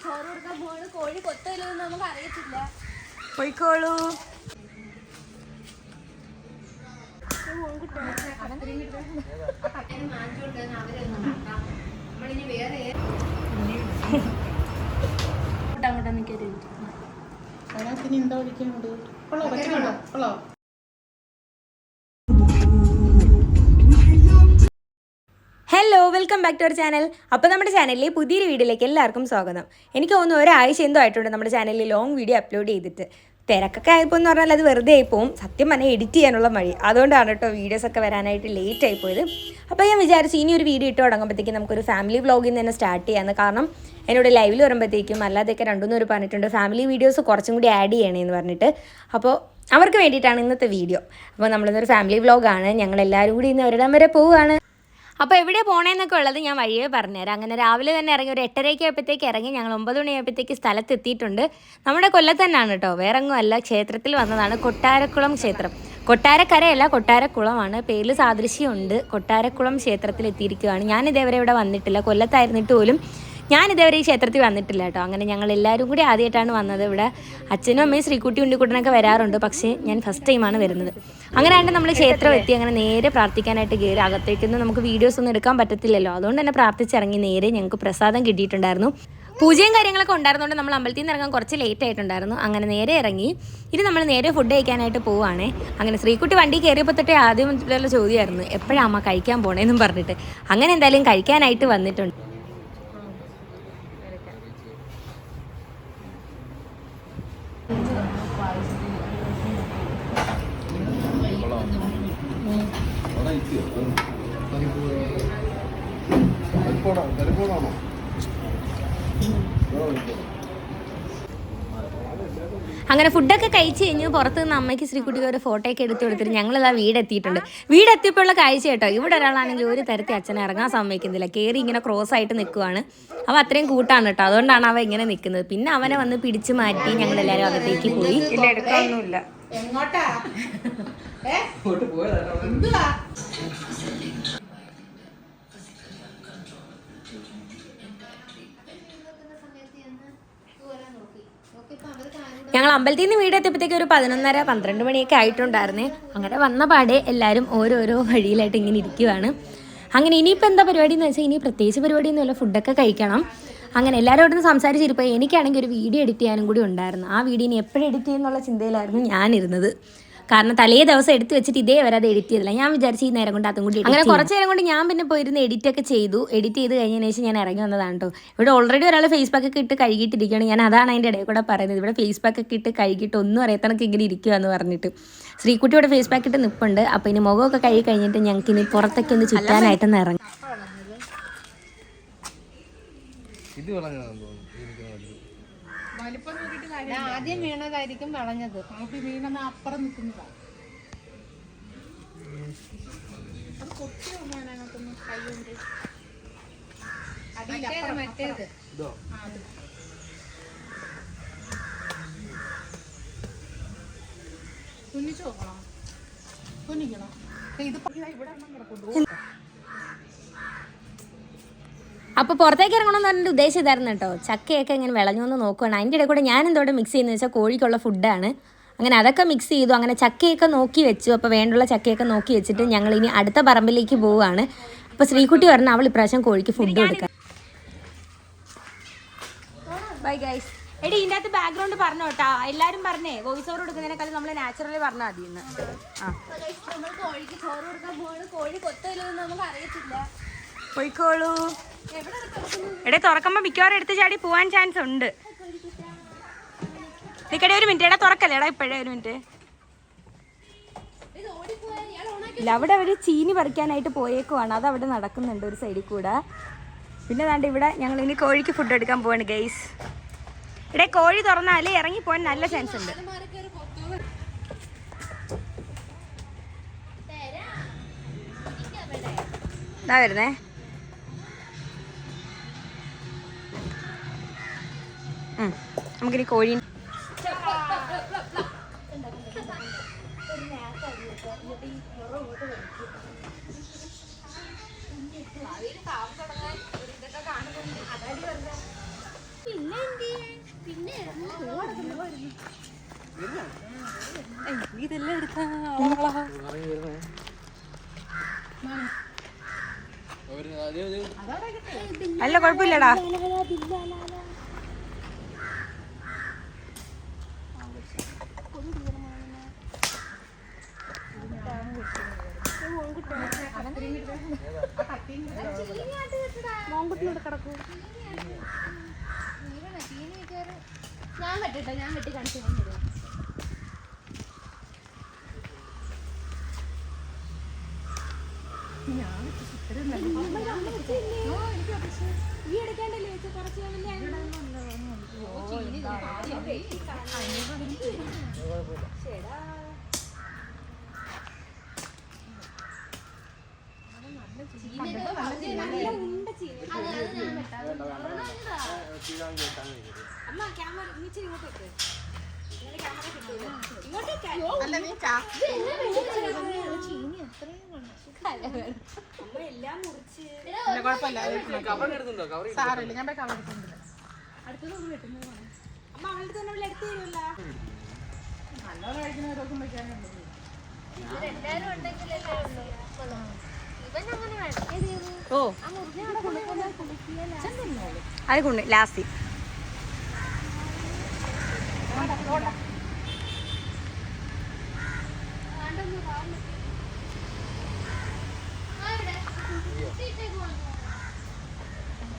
ചോറ് കൊടുക്കാൻ പോവാണ്. കോഴി കൊത്തയില്ലെന്ന് നമുക്ക് അറിയത്തില്ല. പോയിക്കോളൂ. Hello, welcome back to our channel. അപ്പോൾ നമ്മുടെ ചാനലിലെ പുതിയൊരു വീഡിയോയിലേക്ക് എല്ലാവർക്കും സ്വാഗതം. എനിക്ക് തോന്നുന്നു ഒരാഴ്ച എന്തോ ആയിട്ടുണ്ട് നമ്മുടെ ചാനലിൽ ലോങ് വീഡിയോ അപ്ലോഡ് ചെയ്തിട്ട്. തിരക്കൊക്കെ ആയപ്പോൾ എന്ന് പറഞ്ഞാൽ അത് വെറുതെ ആയിപ്പോവും. സത്യം പറഞ്ഞാൽ എഡിറ്റ് ചെയ്യാനുള്ള മടി, അതുകൊണ്ടാണ് കേട്ടോ വീഡിയോസൊക്കെ വരാനായിട്ട് ലേറ്റ് ആയിപ്പോയത്. അപ്പോൾ ഞാൻ വിചാരിച്ചു ഇനി ഒരു വീഡിയോ ഇട്ട് തുടങ്ങുമ്പോഴത്തേക്കും നമുക്കൊരു ഫാമിലി വ്ളോഗിൽ നിന്ന് തന്നെ സ്റ്റാർട്ട് ചെയ്യാമെന്ന്. കാരണം എന്നോട് ലൈവിൽ വരുമ്പോഴത്തേക്കും അല്ലാതെയൊക്കെ രണ്ടുമൂന്ന് പറഞ്ഞിട്ടുണ്ട് ഫാമിലി വീഡിയോസ് കുറച്ചും കൂടി ആഡ് ചെയ്യണേന്ന് പറഞ്ഞിട്ട്. അപ്പോൾ അവർക്ക് വേണ്ടിയിട്ടാണ് ഇന്നത്തെ വീഡിയോ. അപ്പോൾ നമ്മളിന്നൊരു ഫാമിലി വ്ളോഗാണ്. ഞങ്ങളെല്ലാവരും കൂടി ഇന്ന് ഒരിടം വരെ പോവുകയാണ്. അപ്പോൾ എവിടെ പോകണമെന്നൊക്കെ ഉള്ളത് ഞാൻ വഴിയേ പറഞ്ഞുതരാം. അങ്ങനെ രാവിലെ തന്നെ ഇറങ്ങി ഒരു 8:30 ആയപ്പോഴത്തേക്ക് ഇറങ്ങി. ഞങ്ങൾ 9 മണിയായപ്പോഴത്തേക്ക് സ്ഥലത്തെത്തിയിട്ടുണ്ട്. നമ്മുടെ കൊല്ലത്ത് തന്നെയാണ് കേട്ടോ, വേറെ എങ്ങും അല്ല. ക്ഷേത്രത്തിൽ വന്നതാണ്, കൊട്ടാരക്കുളം ക്ഷേത്രം. കൊട്ടാരക്കരയല്ല, കൊട്ടാരക്കുളമാണ്. പേരിൽ സാദൃശ്യമുണ്ട്. കൊട്ടാരക്കുളം ക്ഷേത്രത്തിൽ എത്തിയിരിക്കുകയാണ്. ഞാൻ ഇതേവരെ ഇവിടെ വന്നിട്ടില്ല, കൊല്ലത്തായിരുന്നിട്ട് പോലും ഞാൻ ഇതേവരെ ഈ ക്ഷേത്രത്തിൽ വന്നിട്ടില്ല കേട്ടോ. അങ്ങനെ ഞങ്ങൾ എല്ലാവരും കൂടി ആദ്യമായിട്ടാണ് വന്നത്. ഇവിടെ അച്ഛനും അമ്മയും ശ്രീകുട്ടി ഉണ്ണിക്കുട്ടനൊക്കെ വരാറുണ്ട്, പക്ഷേ ഞാൻ ഫസ്റ്റ് ടൈമാണ് വരുന്നത്. അങ്ങനെയാണ്ട് നമ്മൾ ക്ഷേത്രം എത്തി. അങ്ങനെ നേരെ പ്രാർത്ഥിക്കാനായിട്ട് കയറി. അകത്തേക്കൊന്നും നമുക്ക് വീഡിയോസ് ഒന്നും എടുക്കാൻ പറ്റത്തില്ലല്ലോ, അതുകൊണ്ട് തന്നെ പ്രാർത്ഥിച്ചിറങ്ങി നേരെ ഞങ്ങൾക്ക് പ്രസാദം കിട്ടിയിട്ടുണ്ടായിരുന്നു. പൂജയും കാര്യങ്ങളൊക്കെ ഉണ്ടായിരുന്നുകൊണ്ട് നമ്മൾ അമ്പലത്തിൽ നിന്ന് ഇറങ്ങാൻ കുറച്ച് ലേറ്റ് ആയിട്ടുണ്ടായിരുന്നു. അങ്ങനെ നേരെ ഇറങ്ങി. ഇനി നമ്മൾ നേരെ ഫുഡ് കഴിക്കാനായിട്ട് പോവുകയാണ്. അങ്ങനെ ശ്രീകുട്ടി വണ്ടി കയറിയപ്പോൾ തൊട്ടേ ആദ്യം ചോദ്യമായിരുന്നു എപ്പോഴാണ് അമ്മ കഴിക്കാൻ പോണേന്നും പറഞ്ഞിട്ട്. അങ്ങനെ എന്തായാലും കഴിക്കാനായിട്ട് വന്നിട്ടുണ്ട്. അങ്ങനെ ഫുഡൊക്കെ കഴിച്ച് കഴിഞ്ഞ് പുറത്ത് നിന്ന് അമ്മയ്ക്ക് ശ്രീകുട്ടിക്ക് ഒരു ഫോട്ടോയൊക്കെ എടുത്ത് കൊടുത്തിട്ട് ഞങ്ങളിതാ വീടെത്തിയിട്ടുണ്ട്. വീടെത്തിയപ്പോഴുള്ള കാഴ്ച കേട്ടോ. ഇവിടെ ഒരാളാണെങ്കിൽ ഒരു തരത്തിൽ അച്ഛനെ ഇറങ്ങാൻ സമ്മതിക്കുന്നില്ല. കയറി ഇങ്ങനെ ക്രോസ് ആയിട്ട് നിൽക്കുവാണ്. അവ അത്രയും കൂട്ടാണ് കേട്ടോ, അതുകൊണ്ടാണ് അവ ഇങ്ങനെ നിൽക്കുന്നത്. പിന്നെ അവനെ വന്ന് പിടിച്ച് മാറ്റി ഞങ്ങളെല്ലാവരും അകത്തേക്ക് പോയി. ഇല്ല, എടുക്കാനൊന്നുമില്ല. ഞങ്ങൾ അമ്പലത്തിൽ നിന്ന് വീടെത്തിയപ്പോഴത്തേക്ക് ഒരു 11:30-12 മണിയൊക്കെ ആയിട്ടുണ്ടായിരുന്നേ. അങ്ങനെ വന്ന പാടെ എല്ലാവരും ഓരോരോ വഴിയിലായിട്ട് ഇങ്ങനെ ഇരിക്കുവാണ്. അങ്ങനെ ഇനിയിപ്പോൾ എന്താ പരിപാടി എന്ന് വെച്ചാൽ ഇനി പ്രത്യേകിച്ച് പരിപാടിയൊന്നുമില്ല, ഫുഡൊക്കെ കഴിക്കണം. അങ്ങനെ എല്ലാവരോടും സംസാരിച്ചിരിപ്പോൾ എനിക്കാണെങ്കിൽ ഒരു വീഡിയോ എഡിറ്റ് ചെയ്യാനും കൂടി ഉണ്ടായിരുന്നു. ആ വീഡിയോ ഇനി എപ്പോഴും എഡിറ്റ് ചെയ്യുന്നുള്ള ചിന്തയിലായിരുന്നു ഞാനിരുന്നത്. കാരണം തലേ ദിവസം എടുത്ത് വെച്ചിട്ട് ഇതേ വരെ അത് എഡിറ്റ് ചെയ്തില്ല. ഞാൻ വിചാരിച്ചു ഈ നേരം കൊണ്ട് അതും കൂടി അങ്ങനെ കുറച്ച് നേരം കൊണ്ട് ഞാൻ പിന്നെ പോയിരുന്ന് എഡിറ്റൊക്കെ ചെയ്തു. എഡിറ്റ് ചെയ്ത് കഴിഞ്ഞതിന് ശേഷം ഞാൻ ഇറങ്ങി വന്നതാണ് കേട്ടോ. ഇവിടെ ഓൾറെഡി ഒരാൾ ഫേസ് പാക്കൊക്കെ ഇട്ട് കഴുകിയിട്ടിരിക്കുകയാണ്. ഞാൻ അതാണ് അതിൻ്റെ ഇടയിൽ കൂടെ പറയുന്നത്. ഇവിടെ ഫേസ് പാക്കൊക്കെ ഇട്ട് കഴുകിയിട്ട് ഒന്നും അറിയാത്തണക്ക് ഇങ്ങനെ ഇരിക്കുക എന്ന് പറഞ്ഞിട്ട്. ശ്രീകുട്ടി ഇവിടെ ഫേസ് പാക്ക് ഇട്ട് നിൽപ്പുണ്ട്. അപ്പോൾ ഇനി മുഖമൊക്കെ കഴുകി കഴിഞ്ഞിട്ട് ഞങ്ങൾക്ക് ഇനി പുറത്തൊക്കെ ഒന്ന് ചുറ്റാനായിട്ടൊന്ന് ഇറങ്ങി. ആദ്യം വീണതായിരിക്കും വളഞ്ഞത്. അപ്പുറം നിൽക്കുന്നതാണ്. മറ്റേത് കുഞ്ഞിച്ചു നോക്കണം, കുഞ്ഞിക്കണം. അപ്പോൾ പുറത്തേക്ക് ഇറങ്ങണമെന്ന് പറഞ്ഞിട്ട് ഉദ്ദേശം ഇതായിരുന്നു കേട്ടോ. ചക്കയൊക്കെ ഇങ്ങനെ വിളഞ്ഞു എന്ന് നോക്കുകയാണ്. അതിൻ്റെ ഇടയിൽ കൂടെ ഞാൻ എന്തോടെ മിക്സ് ചെയ്യുന്നത് വെച്ചാൽ കോഴിക്കുള്ള ഫുഡാണ്. അങ്ങനെ അതൊക്കെ മിക്സ് ചെയ്തു. അങ്ങനെ ചക്കയൊക്കെ നോക്കി വെച്ചു. അപ്പോൾ വേണ്ടുള്ള ചക്കയൊക്കെ നോക്കി വെച്ചിട്ട് ഞങ്ങൾ ഇനി അടുത്ത പറമ്പിലേക്ക് പോവുകയാണ്. അപ്പോൾ ശ്രീകുട്ടി പറഞ്ഞാൽ അവൾ ഇപ്രാവശ്യം കോഴിക്ക് ഫുഡ് കൊടുക്കാം. Bye guys. എടി ഇതിൻ്റെ അകത്ത് ബാക്ക്ഗ്രൗണ്ട് പറഞ്ഞു കേട്ടോ. എല്ലാവരും പറഞ്ഞേ വോയിസ് ഓവർ കൊടുക്കുന്നതിനേക്കാളും നമ്മൾ നാച്ചുറലി പറഞ്ഞാൽ മതി എന്ന്. നമ്മൾ കോഴിക്ക് ചോറ് കൊടുക്കാൻ പോവാണ്. കോഴി കൊത്തയില്ലെന്ന് നമുക്ക് അറിയത്തില്ല. പോയിക്കോളൂ. എടേ തുറക്കുമ്പോൾ മിക്കവാറും എടുത്ത് ചാടി പോവാൻ ചാൻസ് ഉണ്ട്. നിക്കടെ ഒരു മിനിറ്റ്. എടാ തുറക്കല്ലേ എടാ, ഇപ്പോഴേ ഒരു മിനിറ്റ്. ഇല്ല, അവിടെ അവർ ചീനി പറിക്കാനായിട്ട് പോയേക്കുവാണ്. അത് അവിടെ നടക്കുന്നുണ്ട് ഒരു സൈഡിൽ കൂടെ. പിന്നെ ദാണ്ട് ഇവിടെ ഞങ്ങൾ ഇനി കോഴിക്ക് ഫുഡ് എടുക്കാൻ പോവാണ് ഗൈസ്. ഇവിടെ കോഴി തുറന്നാൽ ഇറങ്ങിപ്പോവാൻ നല്ല ചാൻസ് ഉണ്ട്. ഇതാ വരുന്നേ. നമുക്കിനി കോഴി ഇതെല്ലാം എടുത്താ അല്ല കുഴപ്പമില്ലടാ. ഞാൻ വെട്ടി കാണിച്ചു. ഈ എടുക്കാണ്ടല്ലേ കുറച്ച് അമ്മ ക്യാമറ ഇങ്ങോട്ടേക്ക് സാറില്ല ഞാൻ കവർ എടുക്കുന്നില്ല. അടുത്തൊന്നും വെട്ടുന്നത് അമ്മ അവളുടെ തന്നെ അവൾ എടുത്തു തരുമല്ലോ. നല്ലോണം കഴിക്കുന്നവരൊക്കെ വയ്ക്കാനുള്ളത്. എല്ലാരും ഉണ്ടെങ്കിലല്ലേ ഉള്ളൂ. ഇവൻ അങ്ങനെ വേണം. ഓ ആ മുറിഞ്ഞ അവിടെ കൊണ്ടുപോകുന്ന കുളിക്കുക അത് കൊണ്ട് ലാസ്റ്റ്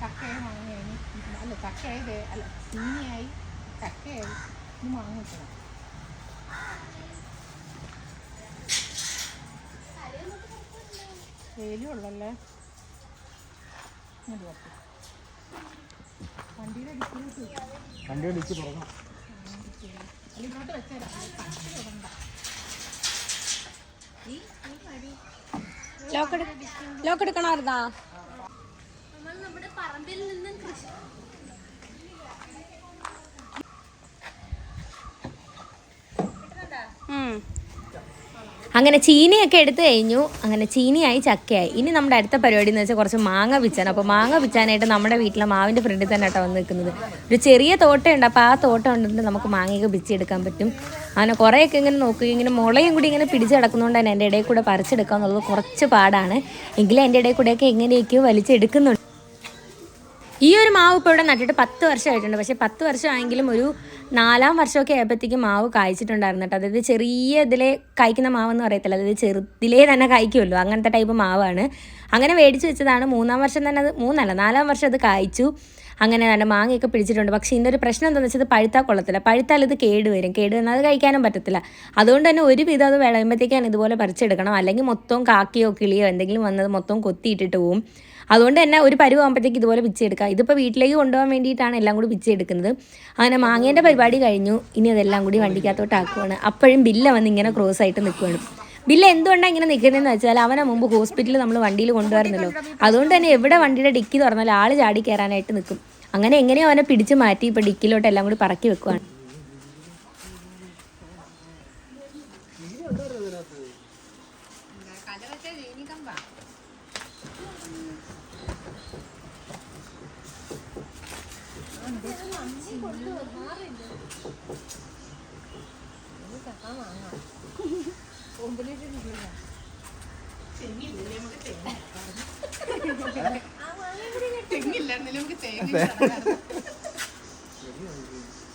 ചക്കയായി മാങ്ങയായി അല്ല ചക്കയായി അല്ല ചീനിയായി ചക്കയായി ഇത് മാങ്ങ വെക്കണം. വെയിലുള്ളല്ലേ വണ്ടിയുടെ ഡിക്കി തുറക്കണം. ഇങ്ങോട്ട് വെച്ചേരാം. ലോക്ക് എടുക്കണമായിരുന്നാ? നമ്മൾ നമ്മുടെ പറമ്പിൽ നിന്നും കൃഷി അങ്ങനെ ചീനിയൊക്കെ എടുത്തു കഴിഞ്ഞു. അങ്ങനെ ചീനിയായി ചക്കയായി. ഇനി നമ്മുടെ അടുത്ത പരിപാടി എന്ന് വെച്ചാൽ കുറച്ച് മാങ്ങ പിച്ചാൻ. അപ്പോൾ മാങ്ങ പിച്ചാനായിട്ട് നമ്മുടെ വീട്ടിലെ മാവിൻ്റെ ഫ്രണ്ടിൽ തന്നെ കേട്ടോ വന്ന് നിൽക്കുന്നത്. ഒരു ചെറിയ തോട്ടമുണ്ട്. അപ്പോൾ ആ തോട്ടം ഉണ്ടെങ്കിൽ നമുക്ക് മാങ്ങയൊക്കെ പിച്ചെടുക്കാൻ പറ്റും. അങ്ങനെ കുറേയൊക്കെ ഇങ്ങനെ നോക്കുകയും ഇങ്ങനെ മുളയും കൂടി ഇങ്ങനെ പിടിച്ച് കിടക്കുന്നതുകൊണ്ട് തന്നെ എൻ്റെ ഇടയിൽ കൂടെ പറിച്ചെടുക്കുക എന്നുള്ളത് കുറച്ച് പാടാണ്. എങ്കിലും എൻ്റെ ഇടയിൽ കൂടെയൊക്കെ എങ്ങനെയൊക്കെയോ വലിച്ചെടുക്കുന്നുണ്ട്. ഈ ഒരു മാവ് ഇപ്പോൾ ഇവിടെ നട്ടിട്ട് 10 വർഷമായിട്ടുണ്ട്. പക്ഷേ 10 വർഷമായെങ്കിലും ഒരു 4-ാം വർഷമൊക്കെ ആയപ്പോഴത്തേക്കും മാവ് കായ്ച്ചിട്ടുണ്ടായിരുന്നു കേട്ടോ. അതായത് ചെറിയ ഇതിലെ കായ്ക്കുന്ന മാവെന്ന് പറയത്തില്ല, അതായത് ചെറുതിലേ തന്നെ കായ്ക്കുമല്ലോ, അങ്ങനത്തെ ടൈപ്പ് മാവാണ്. അങ്ങനെ മേടിച്ച് വെച്ചതാണ്. 3-ാം വർഷം തന്നെ അത് 4-ാം വർഷം അത് കായ്ച്ചു. അങ്ങനെ തന്നെ മാങ്ങയൊക്കെ പിടിച്ചിട്ടുണ്ട്. പക്ഷേ ഇതിൻ്റെ ഒരു പ്രശ്നം എന്താണെന്ന് വെച്ചാൽ പഴുത്താൽ കൊള്ളത്തില്ല. പഴുത്താൽ ഇത് കേടുവരും. കേടുവന്നാൽ അത് കഴിക്കാനും പറ്റത്തില്ല. അതുകൊണ്ട് തന്നെ ഒരുവിധം അത് വിളയുമ്പോഴത്തേക്കാണ് ഇതുപോലെ പറിച്ചെടുക്കണം. അല്ലെങ്കിൽ മൊത്തം കാക്കയോ കിളിയോ എന്തെങ്കിലും വന്നത് മൊത്തം കൊത്തിയിട്ടിട്ട് പോവും. അതുകൊണ്ട് തന്നെ ഒരു പരുവാകുമ്പോഴത്തേക്ക് ഇതുപോലെ പിച്ചെടുക്കുക. ഇതിപ്പോൾ വീട്ടിലേക്ക് കൊണ്ടുപോകാൻ വേണ്ടിയിട്ടാണ് എല്ലാം കൂടി പിച്ചെടുക്കുന്നത്. അങ്ങനെ മാങ്ങേൻ്റെ പരിപാടി കഴിഞ്ഞു. ഇനി അതെല്ലാം കൂടി വണ്ടിക്കകത്തോട്ട് ആക്കുവാണ്. അപ്പോഴും ബില്ല വന്ന് ഇങ്ങനെ ക്രോസ് ആയിട്ട് നിൽക്കുകയാണ്. ബില്ല എന്തുകൊണ്ടാണ് ഇങ്ങനെ നിൽക്കുന്നതെന്ന് വെച്ചാൽ അവനെ മുമ്പ് ഹോസ്പിറ്റലിൽ നമ്മൾ വണ്ടിയിൽ കൊണ്ടുവരുന്നല്ലോ. അതുകൊണ്ട് തന്നെ എവിടെ വണ്ടിയുടെ ഡിക്കി തുറന്നാലും ആൾ ചാടി കയറാനായിട്ട് നിൽക്കും. അങ്ങനെ എങ്ങനെയോ അവനെ പിടിച്ച് മാറ്റി ഇപ്പോൾ ഡിക്കിലോട്ട് എല്ലാം കൂടി പറക്കി വെക്കുവാണ്.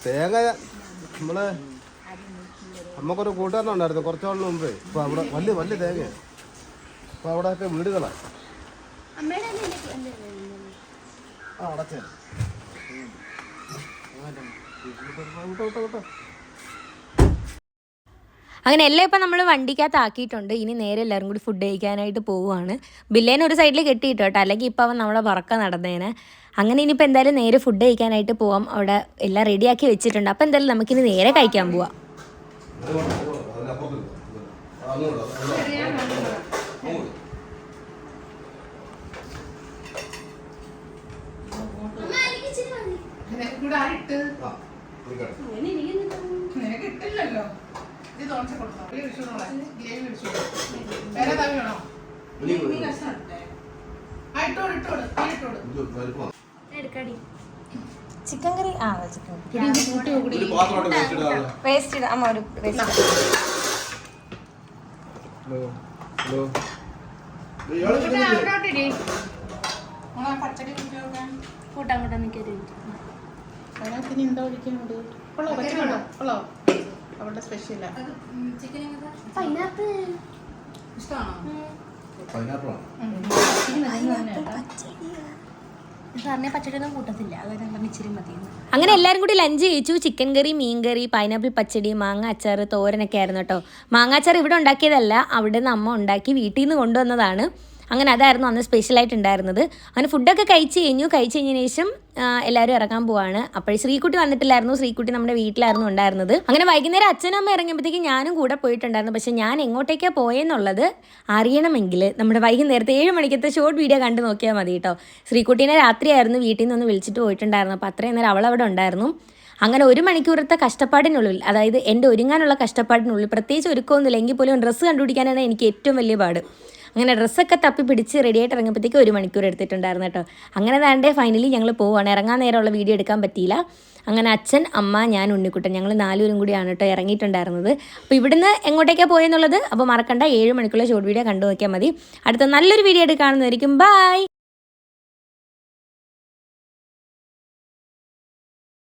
തേങ്ങ നമ്മള് നമുക്കൊരു കൂട്ടുകാരനുണ്ടായിരുന്നു കുറച്ചാളിന് മുമ്പേ. ഇപ്പൊ അവിടെ വലിയ തേങ്ങയാണ്. അപ്പൊ അവിടെ ഒക്കെ വീടുകളാണ്. അടച്ചേ അങ്ങനെ എല്ലാം ഇപ്പം നമ്മൾ വണ്ടിക്കകത്ത് ആക്കിയിട്ടുണ്ട്. ഇനി നേരെ എല്ലാവരും കൂടി ഫുഡ് കഴിക്കാനായിട്ട് പോവുകയാണ്. ബില്ലേനെ ഒരു സൈഡിൽ കെട്ടിയിട്ട് കേട്ടോ, അല്ലെങ്കിൽ ഇപ്പം അവൻ നമ്മളെ പറക്ക നടന്നേനെ. അങ്ങനെ ഇനിയിപ്പോൾ എന്തായാലും നേരെ ഫുഡ് കഴിക്കാനായിട്ട് പോവാം. അവിടെ എല്ലാം റെഡിയാക്കി വെച്ചിട്ടുണ്ട്. അപ്പോൾ എന്തായാലും നമുക്കിനി നേരെ കഴിക്കാൻ പോവാം. നിനക്കിട്ടില്ലല്ലോ. ഇത് ദോശ കൊടുത്തോ? ഗ്രേവി പിടിച്ചോ? വേറെ തവി വേണോ? ഇട്ടോട്. എടുക്കടി. ചിക്കൻ കറി ആ ചിക്കൻ പിന്നെ ഇത് കൂട്ടി കൂടി ഒരു പാത്രമായിട്ട് വേസ്റ്റ് ഇടാതെ. വേസ്റ്റ് ഇടാം അമ്മ ഒരു വേസ്റ്റ് ഹലോ ഹലോ ഇയാള് ഇവിടെ അവിടോട്ടിടി മോളെ പച്ചടി കൂട്ടി നോക്കാൻ കൂട്ടാൻ കൂട്ടാൻ നിൽക്കരുത്. അതിനകത്ത് ഇനി എന്താ ഒഴിക്കാനുണ്ട് കൊള്ളോ പച്ചമുളകോ കൊള്ളോ അവളുടെ സ്പെഷ്യലാ പൈനാപ്പിൾ ഇഷ്ടമാണോ പൈനാപ്പിളാണ്. സാറിനെ പച്ചടിയൊന്നും കൂട്ടത്തില്ല, അതായത് പറഞ്ഞ ഇച്ചിരി മതി. അങ്ങനെ എല്ലാവരും കൂടി ലഞ്ച് കഴിച്ചു. ചിക്കൻ കറി, മീൻ കറി, പൈനാപ്പിൾ പച്ചടി, മാങ്ങ അച്ചാർ, തോരനൊക്കെ ആയിരുന്നു കേട്ടോ. മാങ്ങ അച്ചാർ ഇവിടെ ഉണ്ടാക്കിയതല്ല, അവിടെ നിന്ന് അമ്മ ഉണ്ടാക്കി വീട്ടിൽ നിന്ന് കൊണ്ടുവന്നതാണ്. അങ്ങനെ അതായിരുന്നു അന്ന് സ്പെഷ്യലായിട്ട് ഉണ്ടായിരുന്നത്. അങ്ങനെ ഫുഡൊക്കെ കഴിച്ച് കഴിഞ്ഞതിന് ശേഷം എല്ലാവരും ഇറങ്ങാൻ പോവാണ്. അപ്പോൾ ശ്രീകുട്ടി വന്നിട്ടില്ലായിരുന്നു, ശ്രീകുട്ടി നമ്മുടെ വീട്ടിലായിരുന്നു ഉണ്ടായിരുന്നത്. അങ്ങനെ വൈകുന്നേരം അച്ഛനും അമ്മ ഇറങ്ങിയപ്പോഴത്തേക്കും ഞാനും കൂടെ പോയിട്ടുണ്ടായിരുന്നു. പക്ഷേ ഞാൻ എങ്ങോട്ടേക്കാണ് പോയെന്നുള്ളത് അറിയണമെങ്കിൽ നമ്മുടെ വൈകുന്നേരത്തെ 7 മണിക്കത്തെ ഷോർട്ട് വീഡിയോ കണ്ടു നോക്കിയാൽ മതി കേട്ടോ. ശ്രീകുട്ടീനെ രാത്രിയായിരുന്നു വീട്ടിൽ നിന്ന് വിളിച്ചിട്ട് പോയിട്ടുണ്ടായിരുന്നു. അപ്പോൾ അത്രയും നേരം അവളവിടെ ഉണ്ടായിരുന്നു. അങ്ങനെ 1 മണിക്കൂറത്തെ കഷ്ടപ്പാടിനുള്ളിൽ, അതായത് എൻ്റെ ഒരുങ്ങാനുള്ള കഷ്ടപ്പാടിനുള്ളിൽ, പ്രത്യേകിച്ച് ഒരുക്കമൊന്നുമില്ല എങ്കിൽ പോലും ഡ്രസ്സ് കണ്ടുപിടിക്കാനാണ് എനിക്ക് ഏറ്റവും വലിയ പാട്. അങ്ങനെ ഡ്രസ്സൊക്കെ തപ്പി പിടിച്ച് റെഡിയായിട്ട് ഇറങ്ങിയപ്പോഴത്തേക്ക് 1 മണിക്കൂർ എടുത്തിട്ടുണ്ടായിരുന്നു കേട്ടോ. അങ്ങനെ താണ്ടേ ഫൈനലി ഞങ്ങൾ പോവുകയാണ്. ഇറങ്ങാൻ നേരമുള്ള വീഡിയോ എടുക്കാൻ പറ്റിയില്ല. അങ്ങനെ അച്ഛൻ, അമ്മ, ഞാൻ, ഉണ്ണിക്കുട്ടൻ, ഞങ്ങൾ 4 പേരും കൂടിയാണ് കേട്ടോ ഇറങ്ങിയിട്ടുണ്ടായിരുന്നത്. അപ്പോൾ ഇവിടുന്ന് എങ്ങോട്ടേക്കാണ് പോയെന്നുള്ളത് അപ്പോൾ മറക്കണ്ട, 7 മണിക്കുള്ള ഷോർട്ട് വീഡിയോ കണ്ടു നോക്കിയാൽ മതി. അടുത്ത നല്ലൊരു വീഡിയോ ആയിട്ട് കാണുന്നതായിരിക്കും. ബൈ.